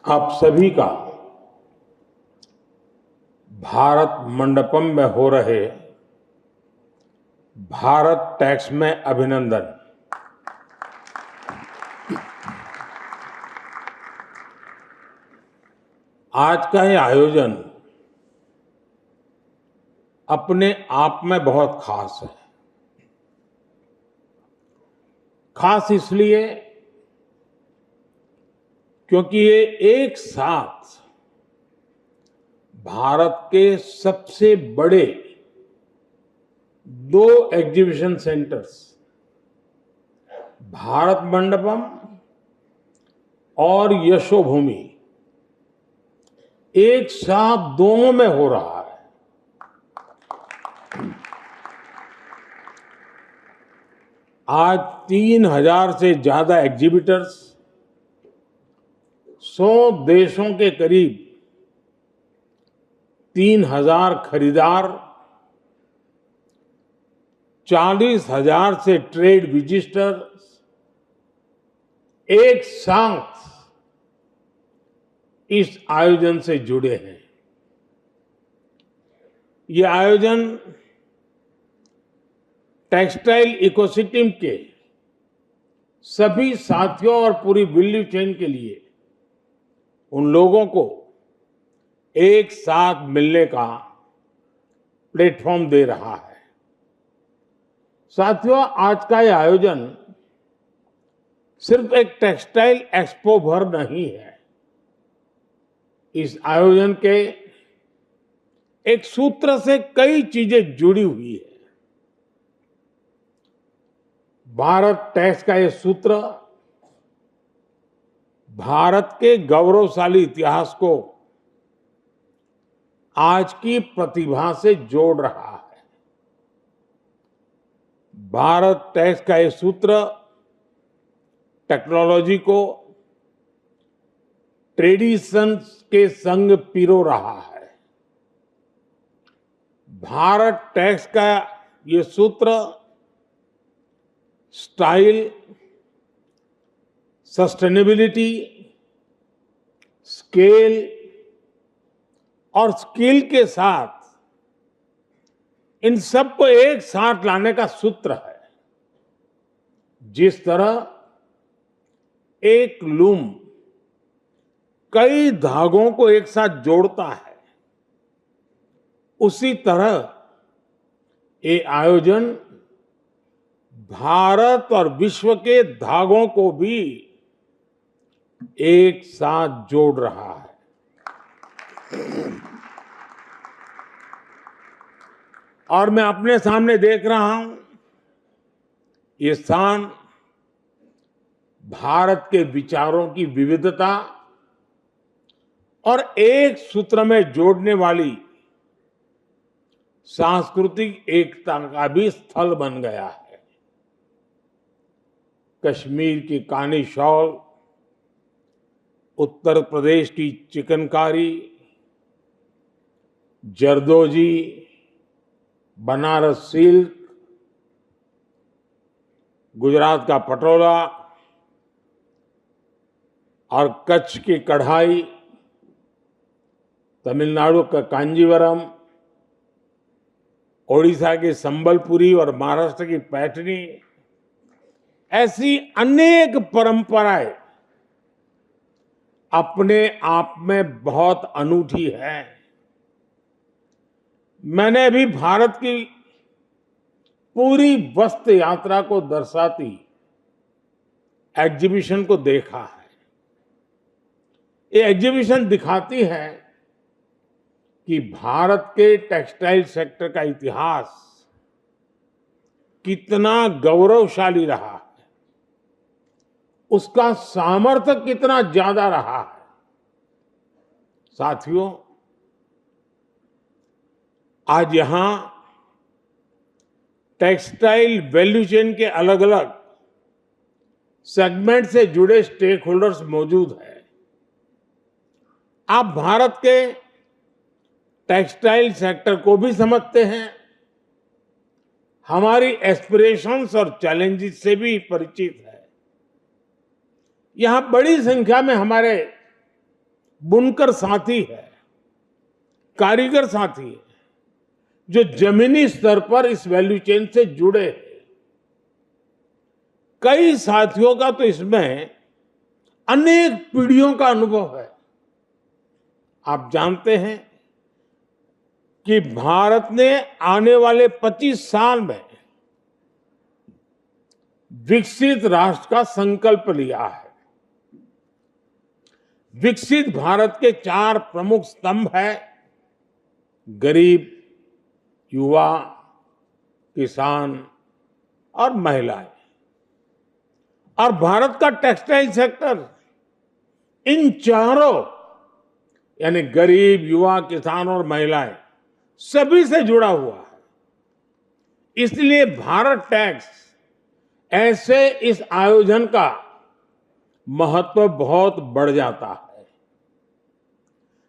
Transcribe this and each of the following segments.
आप सभी का भारत मंडपम में हो रहे भारत टैक्स में अभिनंदन। आज का ये आयोजन अपने आप में बहुत खास है। खास इसलिए क्योंकि ये एक साथ भारत के सबसे बड़े 2 एग्जीबिशन सेंटर्स भारत मंडपम और यशोभूमि एक साथ दोनों में हो रहा है। आज 3000 से ज्यादा एग्जीबिटर्स, 100 देशों के करीब 3000 खरीदार, 40,000 से ट्रेड विजिटर्स एक साथ इस आयोजन से जुड़े हैं। ये आयोजन टेक्सटाइल इकोसिस्टम के सभी साथियों और पूरी वैल्यू चेन के लिए उन लोगों को एक साथ मिलने का प्लेटफॉर्म दे रहा है। साथियों, आज का यह आयोजन सिर्फ एक टेक्सटाइल एक्सपो भर नहीं है। इस आयोजन के एक सूत्र से कई चीजें जुड़ी हुई है। भारत टैक्स का यह सूत्र भारत के गौरवशाली इतिहास को आज की प्रतिभा से जोड़ रहा है। भारत टैक्स का यह सूत्र टेक्नोलॉजी को ट्रेडिशंस के संग पिरो रहा है। भारत टैक्स का ये सूत्र स्टाइल, सस्टेनेबिलिटी, स्केल और स्किल के साथ इन सबको एक साथ लाने का सूत्र है। जिस तरह एक लूम कई धागों को एक साथ जोड़ता है, उसी तरह ये आयोजन भारत और विश्व के धागों को भी एक साथ जोड़ रहा है। और मैं अपने सामने देख रहा हूं, ये स्थान भारत के विचारों की विविधता और एक सूत्र में जोड़ने वाली सांस्कृतिक एकता का भी स्थल बन गया है। कश्मीर की कानी शॉल, उत्तर प्रदेश की चिकनकारी, जरदोजी, बनारस सिल्क, गुजरात का पटोला और कच्छ की कढ़ाई, तमिलनाडु का कांजीवरम, ओडिशा की संबलपुरी और महाराष्ट्र की पैठनी, ऐसी अनेक परंपराएं अपने आप में बहुत अनूठी है। मैंने भी भारत की पूरी वस्त्र यात्रा को दर्शाती एग्जीबिशन को देखा है। ये एग्जीबिशन दिखाती है कि भारत के टेक्सटाइल सेक्टर का इतिहास कितना गौरवशाली रहा है, उसका सामर्थ्य कितना ज्यादा रहा है। साथियों, आज यहां टेक्सटाइल वैल्यू चेन के अलग अलग सेगमेंट से जुड़े स्टेक होल्डर्स मौजूद हैं। आप भारत के टेक्सटाइल सेक्टर को भी समझते हैं, हमारी एस्पिरेशंस और चैलेंजेस से भी परिचित है। यहां बड़ी संख्या में हमारे बुनकर साथी है, कारीगर साथी है, जो जमीनी स्तर पर इस वैल्यू चेन से जुड़े हैं। कई साथियों का तो इसमें अनेक पीढ़ियों का अनुभव है। आप जानते हैं कि भारत ने आने वाले 25 साल में विकसित राष्ट्र का संकल्प लिया है। विकसित भारत के 4 प्रमुख स्तंभ हैं: गरीब, युवा, किसान और महिलाएं। और भारत का टेक्सटाइल सेक्टर इन चारों यानी गरीब, युवा, किसान और महिलाएं सभी से जुड़ा हुआ है। इसलिए भारत टैक्स ऐसे इस आयोजन का महत्व बहुत बढ़ जाता है।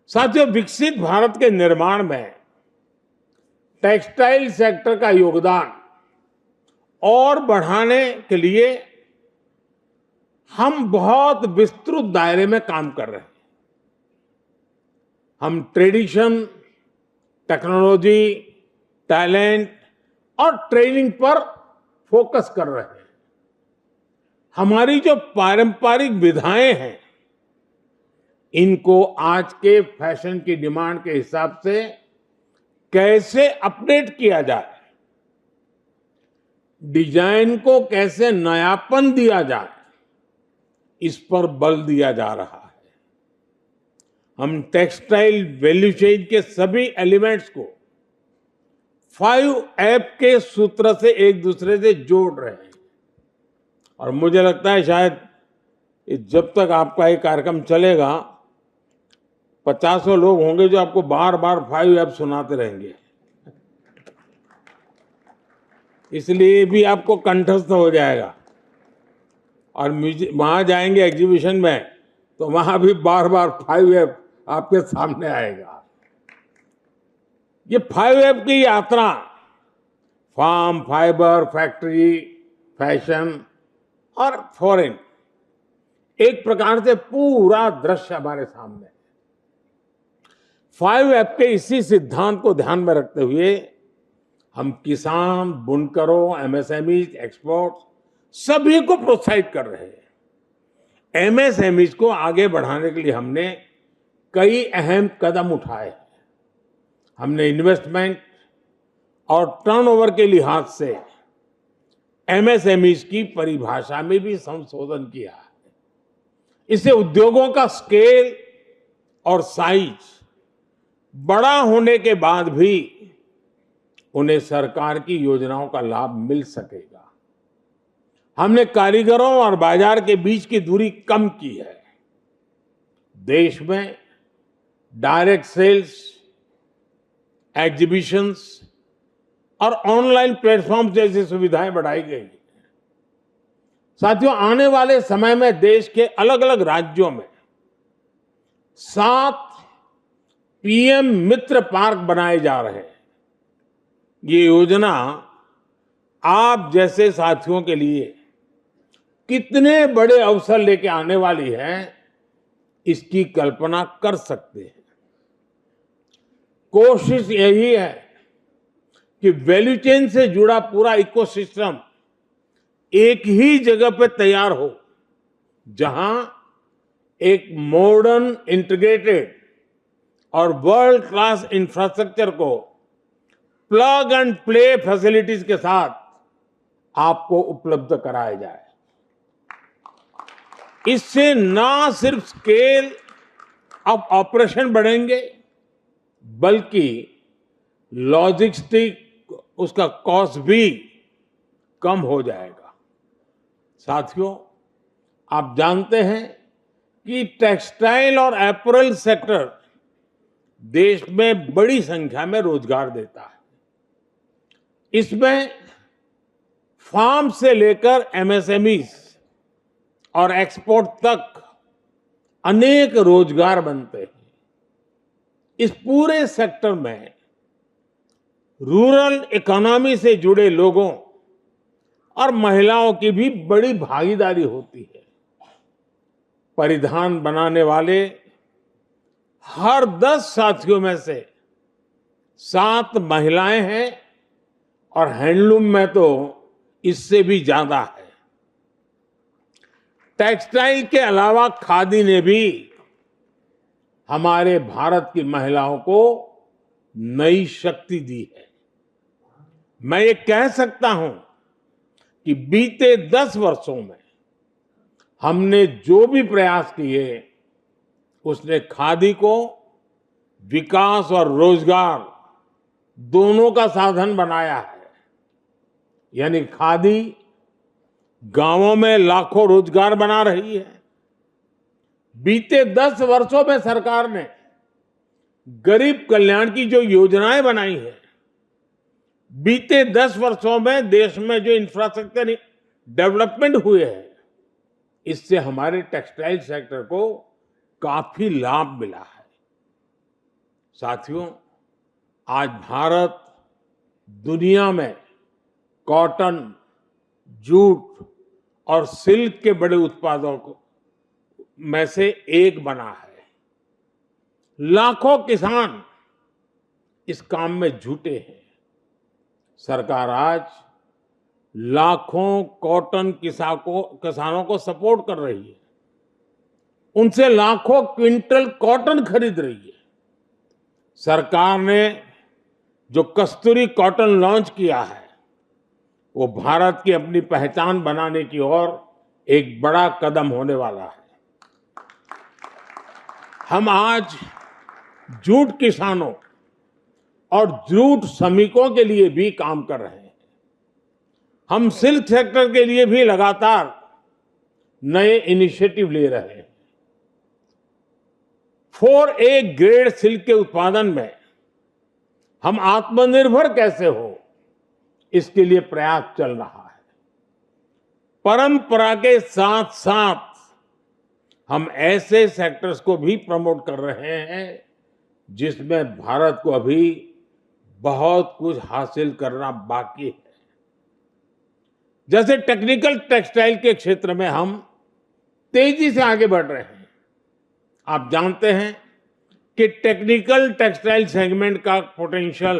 साथियों, विकसित भारत के निर्माण में टेक्सटाइल सेक्टर का योगदान और बढ़ाने के लिए हम बहुत विस्तृत दायरे में काम कर रहे हैं। हम ट्रेडिशन, टेक्नोलॉजी, टैलेंट और ट्रेनिंग पर फोकस कर रहे हैं। हमारी जो पारंपरिक विधाएं हैं, इनको आज के फैशन की डिमांड के हिसाब से कैसे अपडेट किया जाए, डिजाइन को कैसे नयापन दिया जाए, इस पर बल दिया जा रहा है। हम टेक्सटाइल वैल्यू चेन के सभी एलिमेंट्स को 5 के सूत्र से एक दूसरे से जोड़ रहे हैं। और मुझे लगता है शायद जब तक आपका ये कार्यक्रम चलेगा 50 लोग होंगे जो आपको बार बार 5 सुनाते रहेंगे, इसलिए भी आपको कंठस्थ हो जाएगा। और वहां जाएंगे एग्जीबिशन में तो वहां भी बार बार 5 आपके सामने आएगा। ये 5 की यात्रा फार्म, फाइबर, फैक्ट्री, फैशन और फॉरेन, एक प्रकार से पूरा दृश्य हमारे सामने है। 5 के इसी सिद्धांत को ध्यान में रखते हुए हम किसान, बुनकरों, एमएसएमई, एक्सपोर्ट सभी को प्रोत्साहित कर रहे हैं। एमएसएमई को आगे बढ़ाने के लिए हमने कई अहम कदम उठाए हैं। हमने इन्वेस्टमेंट और टर्नओवर के लिहाज से एमएसएमई की परिभाषा में भी संशोधन किया है। इससे उद्योगों का स्केल और साइज बड़ा होने के बाद भी उन्हें सरकार की योजनाओं का लाभ मिल सकेगा। हमने कारीगरों और बाजार के बीच की दूरी कम की है। देश में डायरेक्ट सेल्स, एग्जीबिशंस और ऑनलाइन प्लेटफॉर्म जैसी सुविधाएं बढ़ाई गई। साथियों, आने वाले समय में देश के अलग अलग राज्यों में 7 पीएम मित्र पार्क बनाए जा रहे हैं। ये योजना आप जैसे साथियों के लिए कितने बड़े अवसर लेके आने वाली है, इसकी कल्पना कर सकते हैं। कोशिश यही है कि वैल्यू चेन से जुड़ा पूरा इकोसिस्टम एक ही जगह पे तैयार हो, जहां एक मॉडर्न, इंटीग्रेटेड और वर्ल्ड क्लास इंफ्रास्ट्रक्चर को प्लग एंड प्ले फैसिलिटीज के साथ आपको उपलब्ध कराया जाए। इससे ना सिर्फ स्केल ऑफ ऑपरेशन बढ़ेंगे, बल्कि लॉजिस्टिक उसका कॉस्ट भी कम हो जाएगा। साथियों, आप जानते हैं कि टेक्सटाइल और अपैरल सेक्टर देश में बड़ी संख्या में रोजगार देता है। इसमें फार्म से लेकर एमएसएमई और एक्सपोर्ट तक अनेक रोजगार बनते हैं। इस पूरे सेक्टर में रूरल इकोनॉमी से जुड़े लोगों और महिलाओं की भी बड़ी भागीदारी होती है। परिधान बनाने वाले, हर 10 साथियों में से 7 महिलाएं हैं और हैंडलूम में तो इससे भी ज्यादा है। टेक्सटाइल के अलावा खादी ने भी हमारे भारत की महिलाओं को नई शक्ति दी है। मैं ये कह सकता हूं कि बीते 10 वर्षों में हमने जो भी प्रयास किए उसने खादी को विकास और रोजगार दोनों का साधन बनाया है। यानी खादी गांवों में लाखों रोजगार बना रही है। बीते 10 वर्षों में सरकार ने गरीब कल्याण की जो योजनाएं बनाई है, बीते 10 वर्षों में देश में जो इंफ्रास्ट्रक्चर डेवलपमेंट हुए हैं, इससे हमारे टेक्सटाइल सेक्टर को काफी लाभ मिला है। साथियों, आज भारत दुनिया में कॉटन, जूट और सिल्क के बड़े उत्पादकों में से एक बना है। लाखों किसान इस काम में जुटे हैं। सरकार आज लाखों कॉटन किसानों को सपोर्ट कर रही है। उनसे लाखों क्विंटल कॉटन खरीद रही है। सरकार ने जो कस्तूरी कॉटन लॉन्च किया है, वो भारत की अपनी पहचान बनाने की ओर एक बड़ा कदम होने वाला है। हम आज जूट किसानों और जूट श्रमिकों के लिए भी काम कर रहे हैं। हम सिल्क सेक्टर के लिए भी लगातार नए इनिशिएटिव ले रहे हैं। 4A ग्रेड सिल्क के उत्पादन में हम आत्मनिर्भर कैसे हो, इसके लिए प्रयास चल रहा है। परंपरा के साथ साथ हम ऐसे सेक्टर्स को भी प्रमोट कर रहे हैं जिसमें भारत को अभी बहुत कुछ हासिल करना बाकी है। जैसे टेक्निकल टेक्सटाइल के क्षेत्र में हम तेजी से आगे बढ़ रहे हैं। आप जानते हैं कि टेक्निकल टेक्सटाइल सेगमेंट का पोटेंशियल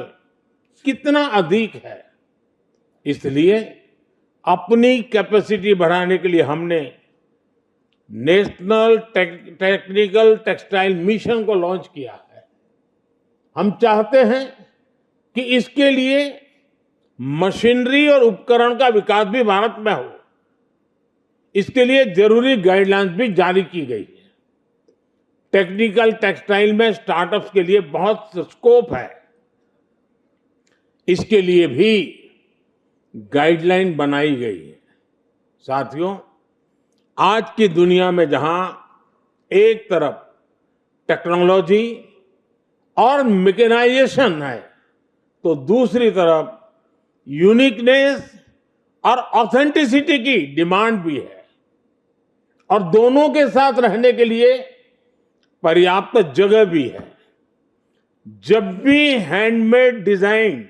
कितना अधिक है। इसलिए अपनी कैपेसिटी बढ़ाने के लिए हमने नेशनल टेक्निकल टेक्सटाइल मिशन को लॉन्च किया है। हम चाहते हैं कि इसके लिए मशीनरी और उपकरण का विकास भी भारत में हो। इसके लिए जरूरी गाइडलाइंस भी जारी की गई है। टेक्निकल टेक्सटाइल में स्टार्टअप्स के लिए बहुत स्कोप है। इसके लिए भी गाइडलाइन बनाई गई है। साथियों, आज की दुनिया में जहां एक तरफ टेक्नोलॉजी और मैकेनाइजेशन है, तो दूसरी तरफ यूनिकनेस और ऑथेंटिसिटी की डिमांड भी है। और दोनों के साथ रहने के लिए पर्याप्त जगह भी है। जब भी हैंडमेड डिजाइन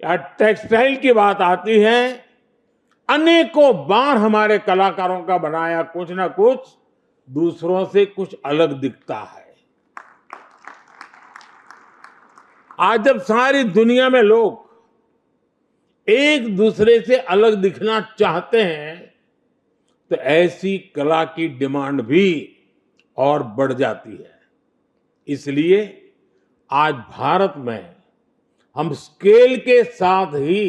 या टेक्सटाइल की बात आती है, अनेकों बार हमारे कलाकारों का बनाया कुछ ना कुछ दूसरों से कुछ अलग दिखता है। आज जब सारी दुनिया में लोग एक दूसरे से अलग दिखना चाहते हैं, तो ऐसी कला की डिमांड भी और बढ़ जाती है। इसलिए आज भारत में हम स्केल के साथ ही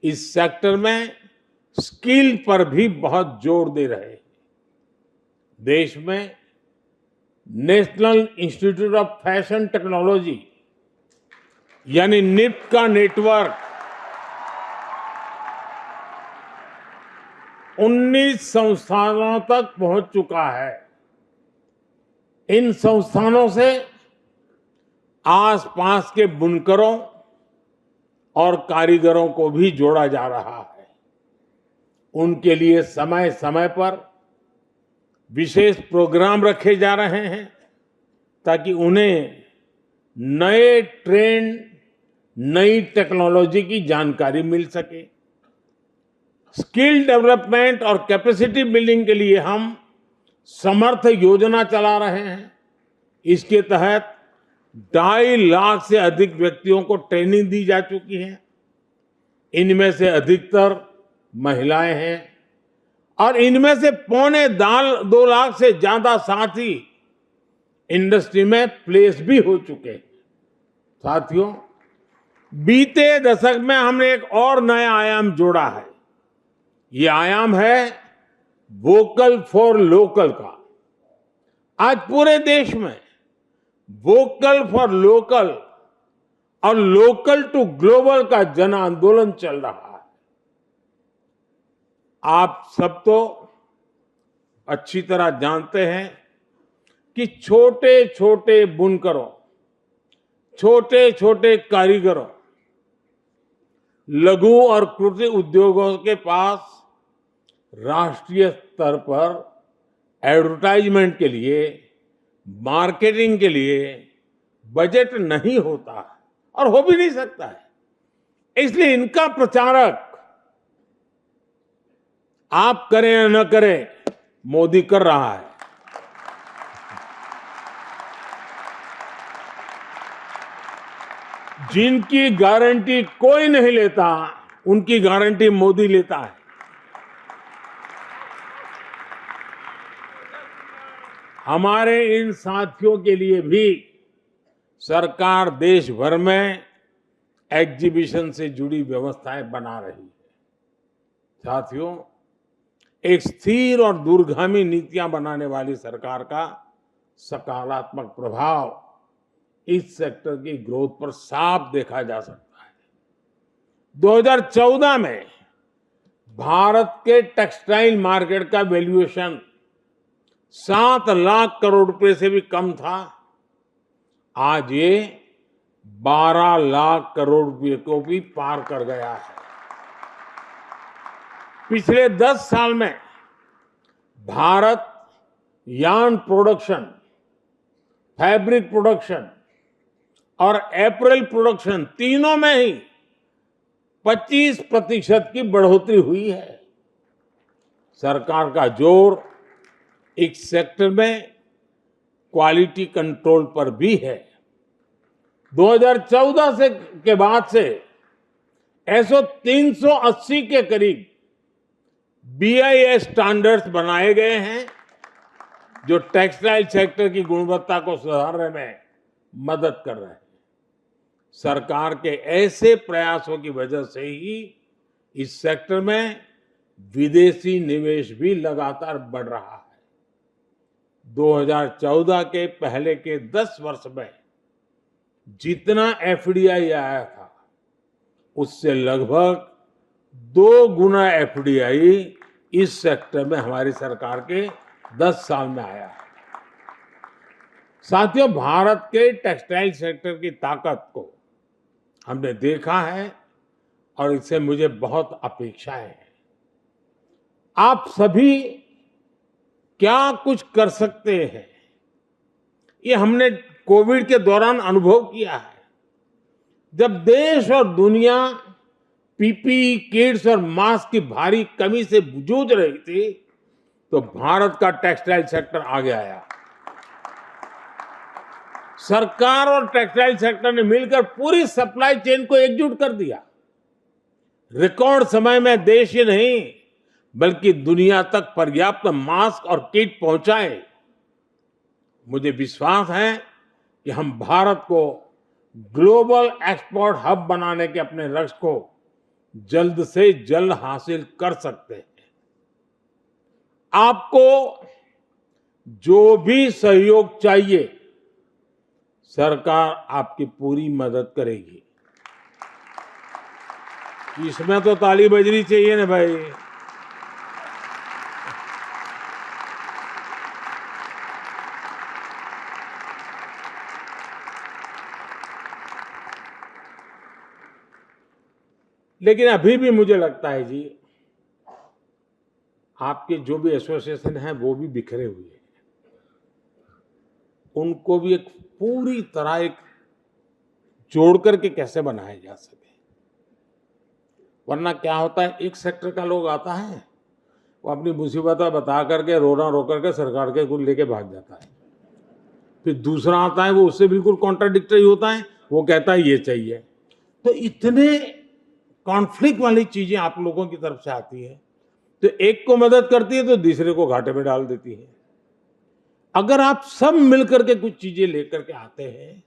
इस सेक्टर में स्किल पर भी बहुत जोर दे रहे हैं। देश में national institute of fashion technology यानी निफ्ट का नेटवर्क 19 संस्थानों तक पहुंच चुका है। इन संस्थानों से आसपास के बुनकरों और कारीगरों को भी जोड़ा जा रहा है। उनके लिए समय समय पर विशेष प्रोग्राम रखे जा रहे हैं ताकि उन्हें नए ट्रेंड, नई टेक्नोलॉजी की जानकारी मिल सके। स्किल डेवलपमेंट और कैपेसिटी बिल्डिंग के लिए हम समर्थ योजना चला रहे हैं। इसके तहत 2.5 लाख से अधिक व्यक्तियों को ट्रेनिंग दी जा चुकी है। इनमें से अधिकतर महिलाएं हैं और इनमें से 2.25 लाख से ज्यादा साथी इंडस्ट्री में प्लेस भी हो चुके हैं। साथियों, बीते दशक में हमने एक और नया आयाम जोड़ा है। ये आयाम है वोकल फॉर लोकल का। आज पूरे देश में वोकल फॉर लोकल और लोकल टू ग्लोबल का जन आंदोलन चल रहा है। आप सब तो अच्छी तरह जानते हैं कि छोटे छोटे बुनकरों, छोटे छोटे कारीगरों, लघु और कुटीर उद्योगों के पास राष्ट्रीय स्तर पर एडवर्टाइजमेंट के लिए, मार्केटिंग के लिए बजट नहीं होता है और हो भी नहीं सकता है। इसलिए इनका प्रचारक आप करें या न करें, मोदी कर रहा है। जिनकी गारंटी कोई नहीं लेता, उनकी गारंटी मोदी लेता है। हमारे इन साथियों के लिए भी सरकार देश भर में एग्जीबिशन से जुड़ी व्यवस्थाएं बना रही है। साथियों, एक स्थिर और दूरगामी नीतियां बनाने वाली सरकार का सकारात्मक प्रभाव इस सेक्टर की ग्रोथ पर साफ देखा जा सकता है। 2014 में भारत के टेक्सटाइल मार्केट का वैल्यूएशन 7 लाख करोड़ रुपए से भी कम था। आज ये 12 लाख करोड़ रुपए को भी पार कर गया है। पिछले 10 साल में Bharat yarn production, fabric production और एपरल प्रोडक्शन तीनों में ही 25% की बढ़ोतरी हुई है। सरकार का जोर इस सेक्टर में क्वालिटी कंट्रोल पर भी है। 2014 से के बाद से ऐसो 380 के करीब BIS स्टैंडर्ड्स बनाए गए हैं, जो टेक्सटाइल सेक्टर की गुणवत्ता को सुधारने में मदद कर रहे हैं। सरकार के ऐसे प्रयासों की वजह से ही इस सेक्टर में विदेशी निवेश भी लगातार बढ़ रहा है। 2014 के पहले के 10 वर्ष में जितना FDI आया था, उससे लगभग 2 गुना FDI इस सेक्टर में हमारी सरकार के 10 साल में आया है। साथियों, भारत के टेक्सटाइल सेक्टर की ताकत को हमने देखा है और इससे मुझे बहुत अपेक्षाएं हैं। आप सभी क्या कुछ कर सकते हैं, ये हमने कोविड के दौरान अनुभव किया है। जब देश और दुनिया PPE किट्स और मास्क की भारी कमी से जूझ रही थी, तो भारत का टेक्सटाइल सेक्टर आगे आया। सरकार और टेक्सटाइल सेक्टर ने मिलकर पूरी सप्लाई चेन को एकजुट कर दिया। रिकॉर्ड समय में देश ही नहीं बल्कि दुनिया तक पर्याप्त मास्क और किट पहुंचाए। मुझे विश्वास है कि हम भारत को ग्लोबल एक्सपोर्ट हब बनाने के अपने लक्ष्य को जल्द से जल्द हासिल कर सकते हैं। आपको जो भी सहयोग चाहिए, सरकार आपकी पूरी मदद करेगी। इसमें तो ताली बजनी चाहिए ना भाई। लेकिन अभी भी मुझे लगता है जी, आपके जो भी एसोसिएशन हैं वो भी बिखरे हुए हैं। उनको भी एक पूरी तरह एक जोड़ करके कैसे बनाया जा सके। वरना क्या होता है, एक सेक्टर का लोग आता है, वो अपनी मुसीबत बता करके रोना रो करके सरकार के गुण लेके भाग जाता है। फिर दूसरा आता है, वो उससे बिल्कुल कॉन्ट्राडिक्टरी होता है, वो कहता है ये चाहिए। तो इतने कॉन्फ्लिक्ट वाली चीजें आप लोगों की तरफ से आती है, तो एक को मदद करती है तो दूसरे को घाटे में डाल देती है। अगर आप सब मिलकर के कुछ चीजें लेकर के आते हैं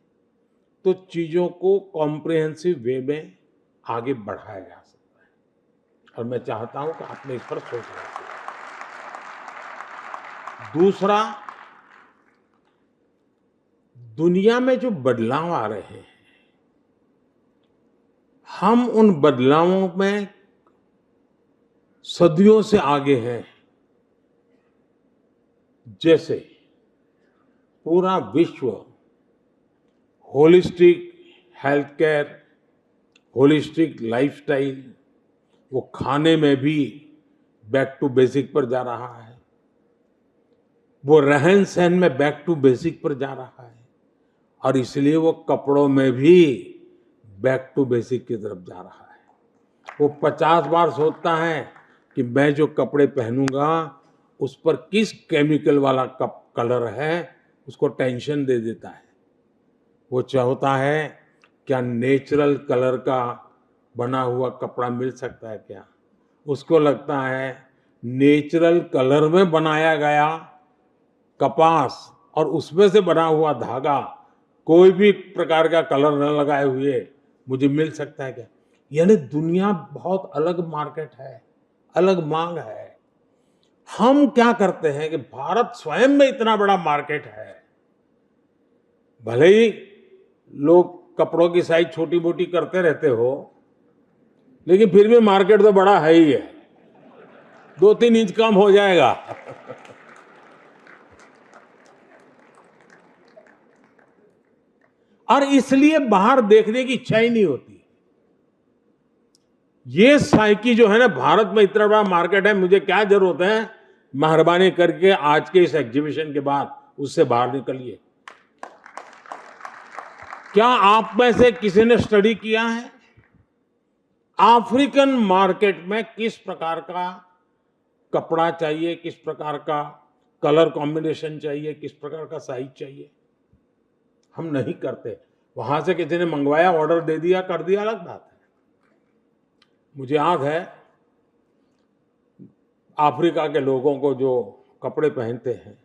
तो चीजों को कॉम्प्रिहेंसिव वे में आगे बढ़ाया जा सकता है, और मैं चाहता हूं कि आपने इस पर सोचना चाहिए। दूसरा, दुनिया में जो बदलाव आ रहे हैं, हम उन बदलावों में सदियों से आगे हैं। जैसे पूरा विश्व holistic health care, holistic lifestyle, वो खाने में भी बैक टू बेसिक पर जा रहा है, वो रहन सहन में बैक टू बेसिक पर जा रहा है, और इसलिए वो कपड़ों में भी बैक टू बेसिक की तरफ जा रहा है। वो 50 बार सोचता है कि मैं जो कपड़े पहनूंगा उस पर किस केमिकल वाला कलर है, उसको टेंशन दे देता है। वो चाहता है क्या नेचुरल कलर का बना हुआ कपड़ा मिल सकता है क्या। उसको लगता है नेचुरल कलर में बनाया गया कपास और उसमें से बना हुआ धागा, कोई भी प्रकार का कलर न लगाए हुए मुझे मिल सकता है क्या। यानी दुनिया बहुत अलग मार्केट है, अलग मांग है। हम क्या करते हैं कि भारत स्वयं में इतना बड़ा मार्केट है, भले ही लोग कपड़ों की साइज छोटी मोटी करते रहते हो, लेकिन फिर भी मार्केट तो बड़ा है ही है, 2-3 इंच कम हो जाएगा। और इसलिए बाहर देखने की इच्छा ही नहीं होती। ये साइकी जो है ना, भारत में इतना बड़ा मार्केट है, मुझे क्या जरूरत है, मेहरबानी करके आज के इस एग्जीबिशन के बाद उससे बाहर निकलिए। क्या आप में से किसी ने स्टडी किया है अफ्रीकन मार्केट में किस प्रकार का कपड़ा चाहिए, किस प्रकार का कलर कॉम्बिनेशन चाहिए, किस प्रकार का साइज चाहिए? हम नहीं करते। वहां से किसी ने मंगवाया, ऑर्डर दे दिया, कर दिया, अलग बात है। मुझे याद है अफ्रीका के लोगों को जो कपड़े पहनते हैं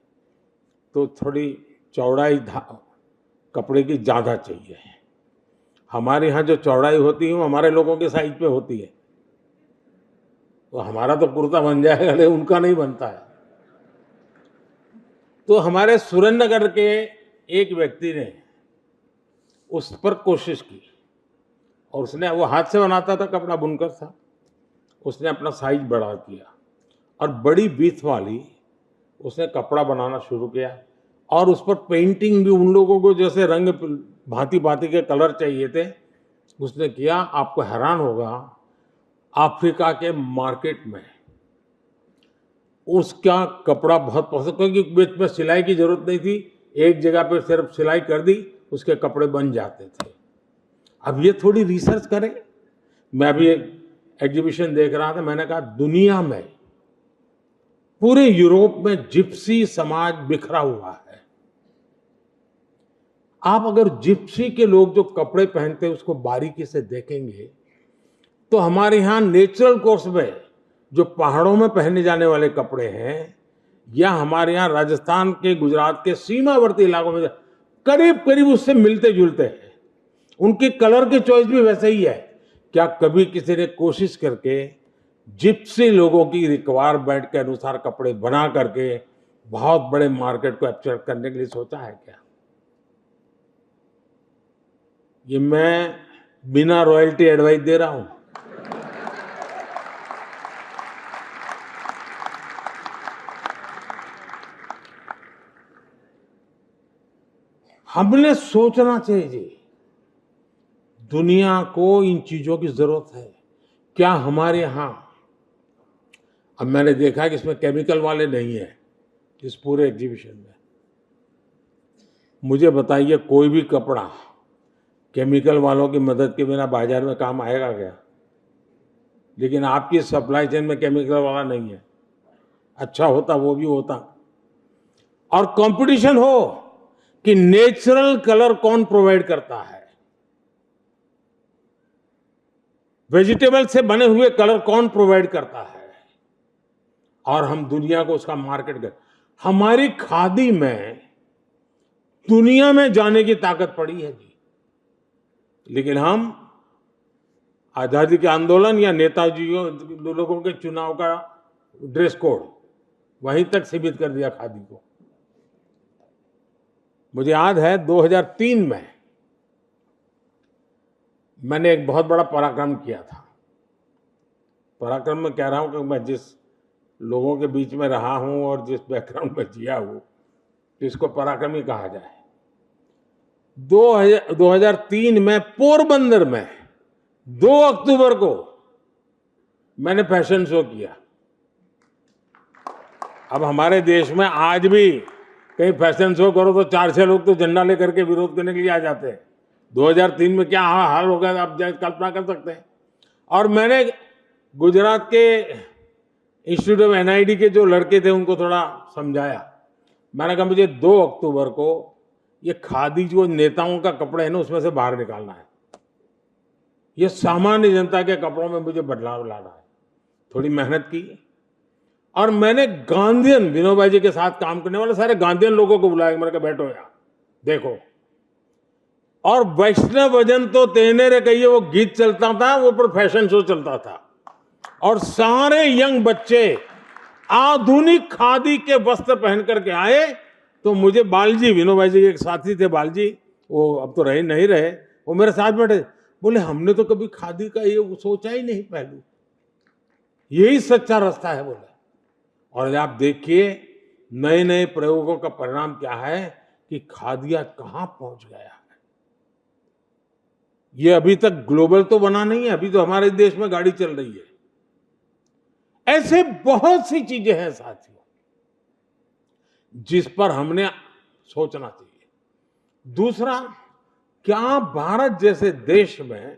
तो थोड़ी चौड़ाई कपड़े की ज्यादा चाहिए। हमारे यहाँ जो चौड़ाई होती है वो हमारे लोगों के साइज पे होती है, तो हमारा तो कुर्ता बन जाएगा, लेकिन उनका नहीं बनता है। तो हमारे सुरेंद्रनगर के एक व्यक्ति ने उस पर कोशिश की, और उसने, वो हाथ से बनाता था कपड़ा, बुनकर था, उसने अपना साइज बड़ा किया और बड़ी बीथ वाली उसने कपड़ा बनाना शुरू किया, और उस पर पेंटिंग भी उन लोगों को जैसे रंग भांति भांति के कलर चाहिए थे उसने किया। आपको हैरान होगा, अफ्रीका के मार्केट में उसका कपड़ा बहुत पसंद, क्योंकि बीच में सिलाई की जरूरत नहीं थी, एक जगह पर सिर्फ सिलाई कर दी, उसके कपड़े बन जाते थे। अब ये थोड़ी रिसर्च करें। मैं अभी एक एग्जीबिशन देख रहा था, मैंने कहा दुनिया में, पूरे यूरोप में जिप्सी समाज बिखरा हुआ है। आप अगर जिप्सी के लोग जो कपड़े पहनते हैं उसको बारीकी से देखेंगे तो हमारे यहाँ नेचुरल कोर्स में जो पहाड़ों में पहने जाने वाले कपड़े हैं, या हमारे यहाँ राजस्थान के, गुजरात के सीमावर्ती इलाकों में करीब करीब उससे मिलते जुलते हैं। उनकी कलर की चॉइस भी वैसे ही है। क्या कभी किसी ने कोशिश करके जिप्सी लोगों की रिक्वायरमेंट के अनुसार कपड़े बना करके बहुत बड़े मार्केट को कैप्चर करने के लिए सोचा है क्या? ये मैं बिना रॉयल्टी एडवाइस दे रहा हूं। हमने सोचना चाहिए जी, दुनिया को इन चीजों की जरूरत है क्या हमारे यहां। अब मैंने देखा कि इसमें केमिकल वाले नहीं है इस पूरे एग्जीबिशन में। मुझे बताइए, कोई भी कपड़ा केमिकल वालों की मदद के बिना बाजार में काम आएगा क्या? लेकिन आपकी सप्लाई चेन में केमिकल वाला नहीं है। अच्छा होता वो भी होता, और कंपटीशन हो कि नेचुरल कलर कौन प्रोवाइड करता है, वेजिटेबल से बने हुए कलर कौन प्रोवाइड करता है, और हम दुनिया को उसका मार्केट कर। हमारी खादी में दुनिया में जाने की ताकत पड़ी है जी। लेकिन हम आजादी के आंदोलन या नेताजी लोगों के चुनाव का ड्रेस कोड वहीं तक सीमित कर दिया खादी को। मुझे याद है 2003 में मैंने एक बहुत बड़ा पराक्रम किया था। पराक्रम में कह रहा हूं कि मैं जिस लोगों के बीच में रहा हूं और जिस बैकग्राउंड में जिया हूं, तो इसको पराक्रम ही कहा जाए। 2003 में पोरबंदर में 2 अक्टूबर को मैंने फैशन शो किया। अब हमारे देश में आज भी कहीं फैशन शो करो तो 4-6 लोग तो झंडा लेकर के विरोध करने के लिए आ जाते हैं। 2003 में क्या हाल हो गया आप कल्पना कर सकते हैं। और मैंने गुजरात के इंस्टीट्यूट ऑफ NID के जो लड़के थे उनको थोड़ा समझाया। मैंने कहा मुझे 2 अक्टूबर को ये खादी जो नेताओं का कपड़े है ना उसमें से बाहर निकालना है। ये सामान्य जनता के कपड़ों में मुझे बदलाव लाना है। थोड़ी मेहनत की और मैंने गांधीयन विनोबा जी के साथ काम करने वाले सारे गांधीयन लोगों को बुलाया। मैंने कहा बैठो यहाँ देखो। और वैष्णव भजन तो तेने रे कहिए वो गीत चलता था, वो पर फैशन शो चलता था और सारे यंग बच्चे आधुनिक खादी के वस्त्र पहन करके आए। तो मुझे बालजी, विनोबा जी के एक साथी थे बालजी, वो अब तो रहे नहीं रहे, वो मेरे साथ बैठे, बोले हमने तो कभी खादी का ये सोचा ही नहीं पहलू, यही सच्चा रास्ता है बोले। और आप देखिए नए नए प्रयोगों का परिणाम क्या है कि खादिया कहां पहुंच गया है। ये अभी तक ग्लोबल तो बना नहीं है, अभी तो हमारे देश में गाड़ी चल रही है। ऐसे बहुत सी चीजें हैं साथियों जिस पर हमने सोचना चाहिए। दूसरा, क्या भारत जैसे देश में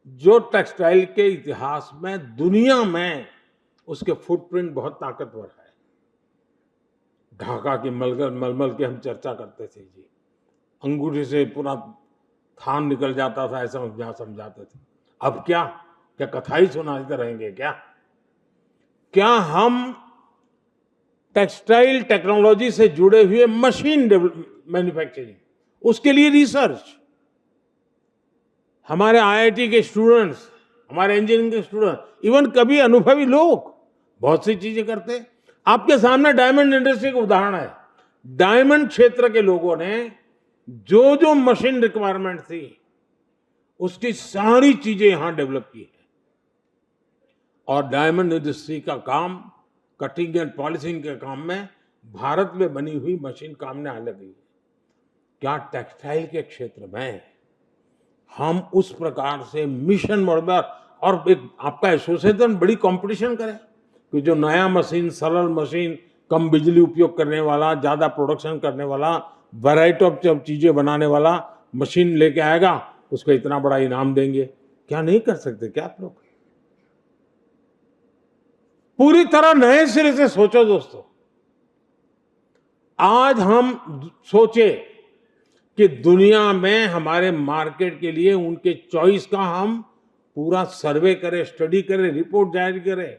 जो टेक्सटाइल के इतिहास में दुनिया में उसके फुटप्रिंट बहुत ताकतवर है। ढाका की मलमल की हम चर्चा करते थे जी, अंगूठी से पूरा थान निकल जाता था, ऐसा समझाते थे। अब क्या कथाई सुनाते रहेंगे क्या हम टेक्सटाइल टेक्नोलॉजी से जुड़े हुए मशीन मैन्युफैक्चरिंग, उसके लिए रिसर्च, हमारे IIT के स्टूडेंट्स, हमारे इंजीनियरिंग के स्टूडेंट, इवन कभी अनुभवी लोग बहुत सी चीजें करते हैं। आपके सामने डायमंड इंडस्ट्री का उदाहरण है। डायमंड क्षेत्र के लोगों ने जो जो मशीन रिक्वायरमेंट थी उसकी सारी चीजें यहां डेवलप की है। और डायमंड इंडस्ट्री का काम, कटिंग एंड पॉलिशिंग के काम में भारत में बनी हुई मशीन काम में आने लगी है। क्या टेक्सटाइल के क्षेत्र में हम उस प्रकार से मिशन मोड में, और एक आपका एसोसिएशन बड़ी कंपटीशन करे कि जो नया मशीन, सरल मशीन, कम बिजली उपयोग करने वाला, ज्यादा प्रोडक्शन करने वाला, वैरायटी ऑफ चीजें बनाने वाला मशीन लेके आएगा, उसको इतना बड़ा इनाम देंगे। क्या नहीं कर सकते क्या आप लोग? पूरी तरह नए सिरे से सोचो दोस्तों। आज हम सोचे कि दुनिया में हमारे मार्केट के लिए उनके चॉइस का हम पूरा सर्वे करें, स्टडी करें, रिपोर्ट जारी करें।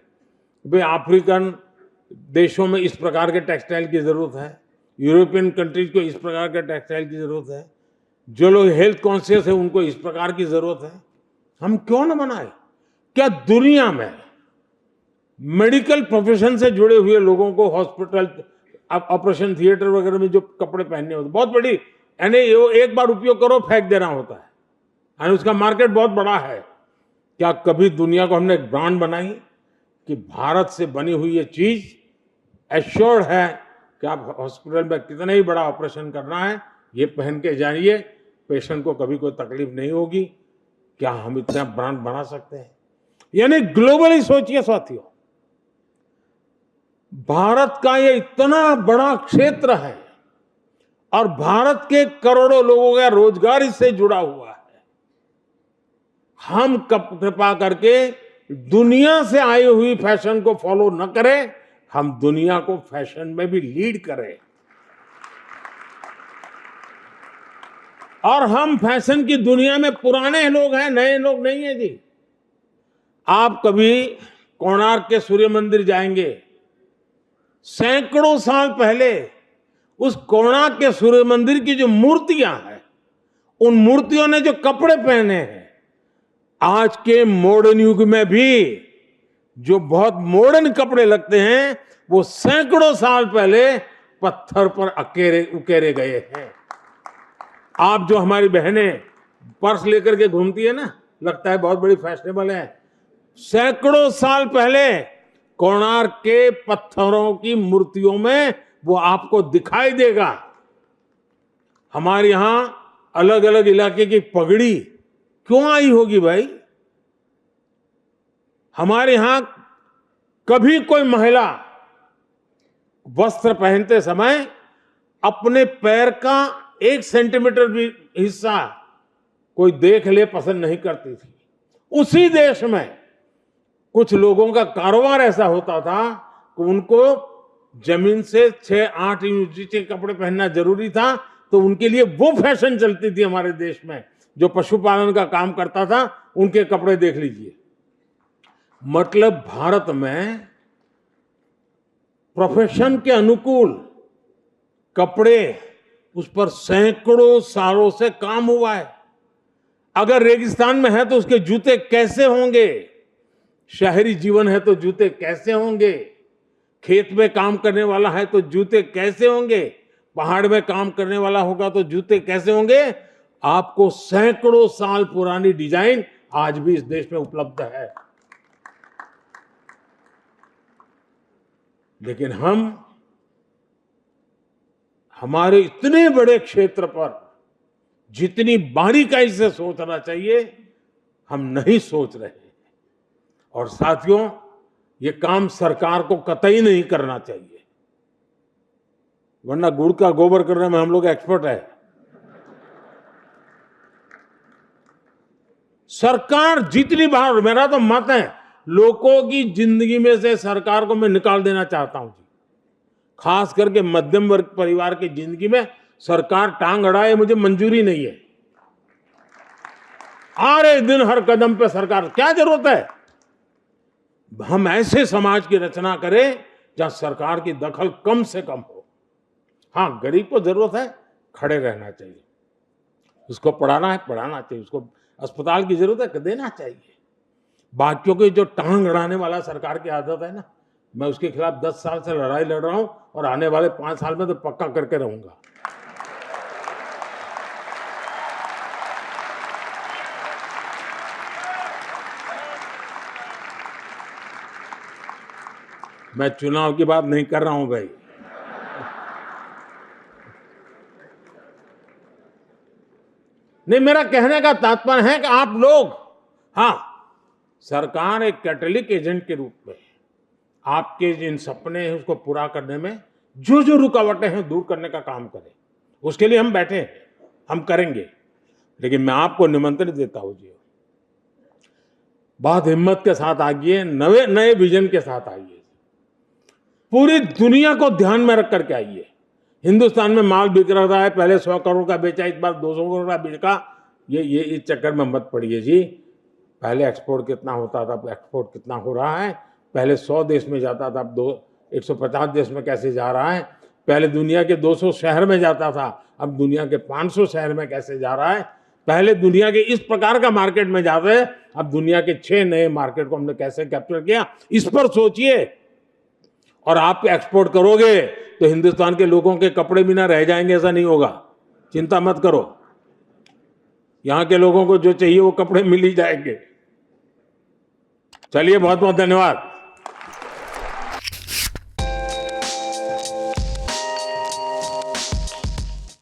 भाई अफ्रीकन देशों में इस प्रकार के टेक्सटाइल की जरूरत है, यूरोपियन कंट्रीज को इस प्रकार के टेक्सटाइल की जरूरत है, जो लोग हेल्थ कॉन्शियस है उनको इस प्रकार की जरूरत है। हम क्यों न बनाए? क्या दुनिया में मेडिकल प्रोफेशन से जुड़े हुए लोगों को हॉस्पिटल, ऑपरेशन थिएटर वगैरह में जो कपड़े पहनने होते, बहुत बड़ी, यानी एक बार उपयोग करो फेंक देना होता है, यानी उसका मार्केट बहुत बड़ा है। क्या कभी दुनिया को हमने एक ब्रांड बनाई कि भारत से बनी हुई ये चीज एश्योर्ड है कि आप हॉस्पिटल में कितना ही बड़ा ऑपरेशन करना है, ये पहन के जाइए, पेशेंट को कभी कोई तकलीफ नहीं होगी। क्या हम इतना ब्रांड बना सकते हैं? यानी ग्लोबली सोचिए साथियों, भारत का ये इतना बड़ा क्षेत्र है और भारत के करोड़ों लोगों का रोजगार इससे जुड़ा हुआ है। हम कृपा करके दुनिया से आई हुई फैशन को फॉलो न करें, हम दुनिया को फैशन में भी लीड करें। और हम फैशन की दुनिया में पुराने लोग हैं, नए लोग नहीं है जी। आप कभी कोणार्क के सूर्य मंदिर जाएंगे, सैकड़ों साल पहले उस कोणार्क के सूर्य मंदिर की जो मूर्तियां हैं, उन मूर्तियों ने जो कपड़े पहने हैं, आज के मॉडर्न युग में भी जो बहुत मॉडर्न कपड़े लगते हैं, वो सैकड़ों साल पहले पत्थर पर उकेरे गए हैं। आप जो हमारी बहनें पर्स लेकर के घूमती है ना, लगता है बहुत बड़ी फैशनेबल है। सैकड़ों साल पहले कोणार्क के पत्थरों की मूर्तियों में वो आपको दिखाई देगा। हमारे यहां अलग अलग इलाके की पगड़ी क्यों आई होगी भाई? हमारे यहां कभी कोई महिला वस्त्र पहनते समय अपने पैर का 1 सेंटीमीटर भी हिस्सा कोई देख ले पसंद नहीं करती थी। उसी देश में कुछ लोगों का कारोबार ऐसा होता था कि उनको जमीन से 6-8 इंच नीचे कपड़े पहनना जरूरी था, तो उनके लिए वो फैशन चलती थी हमारे देश में। जो पशुपालन का काम करता था, उनके कपड़े देख लीजिए। मतलब भारत में प्रोफेशन के अनुकूल कपड़े, उस पर सैकड़ों सालों से काम हुआ है। अगर रेगिस्तान में है तो उसके जूते कैसे होंगे? शहरी जीवन है तो जूते कैसे होंगे? खेत में काम करने वाला है तो जूते कैसे होंगे? पहाड़ में काम करने वाला होगा तो जूते कैसे होंगे? आपको सैकड़ों साल पुरानी डिजाइन आज भी इस देश में उपलब्ध है। लेकिन हम हमारे इतने बड़े क्षेत्र पर जितनी बारीकाई से सोचना चाहिए, हम नहीं सोच रहे। और साथियों, ये काम सरकार को कतई नहीं करना चाहिए, वरना गुड़ का गोबर करने में हम लोग एक्सपर्ट है। सरकार जितनी बार, मेरा तो मत है, लोगों की जिंदगी में से सरकार को मैं निकाल देना चाहता हूं जी। खास करके मध्यम वर्ग परिवार की जिंदगी में सरकार टांग अड़ाए, मुझे मंजूरी नहीं है। हर दिन हर कदम पे सरकार, क्या जरूरत है? हम ऐसे समाज की रचना करें जहां सरकार की दखल कम से कम हो। हां, गरीब को जरूरत है, खड़े रहना चाहिए, उसको पढ़ाना है पढ़ाना चाहिए, उसको अस्पताल की जरूरत है देना चाहिए। बाकियों की जो टांग अड़ाने वाला सरकार की आदत है ना, मैं उसके खिलाफ 10 साल से लड़ाई लड़ रहा हूं और आने वाले 5 साल में तो पक्का करके रहूंगा। मैं चुनाव की बात नहीं कर रहा हूं भाई। नहीं, मेरा कहने का तात्पर्य है कि आप लोग, हां, सरकार एक कैटलिक एजेंट के रूप में आपके जिन सपने हैं उसको पूरा करने में जो जो रुकावटें हैं दूर करने का काम करे। उसके लिए हम बैठे हैं, हम करेंगे। लेकिन मैं आपको निमंत्रण देता हूं जी, बहुत हिम्मत के साथ आइए, नए नए विजन के साथ आइए, पूरी दुनिया को ध्यान में रख करके आइए। हिंदुस्तान में माल बिक रहा है, पहले 100 करोड़ का बेचा, इस बार 200 करोड़ का बिका। ये इस चक्कर में मत पड़िए जी। पहले एक्सपोर्ट कितना होता था, अब एक्सपोर्ट कितना हो रहा है? पहले 100 देश में जाता था, अब 150 देश में कैसे जा रहा है? पहले दुनिया के 200 शहर में जाता था, अब दुनिया के 500 शहर में कैसे जा रहा है? पहले दुनिया के इस प्रकार का मार्केट में जाते, अब दुनिया के 6 नए मार्केट को हमने कैसे कैप्चर किया? इस पर सोचिए। और आप एक्सपोर्ट करोगे तो हिंदुस्तान के लोगों के कपड़े भी ना रह जाएंगे, ऐसा नहीं होगा, चिंता मत करो। यहां के लोगों को जो चाहिए वो कपड़े मिल ही जाएंगे। चलिए, बहुत बहुत धन्यवाद।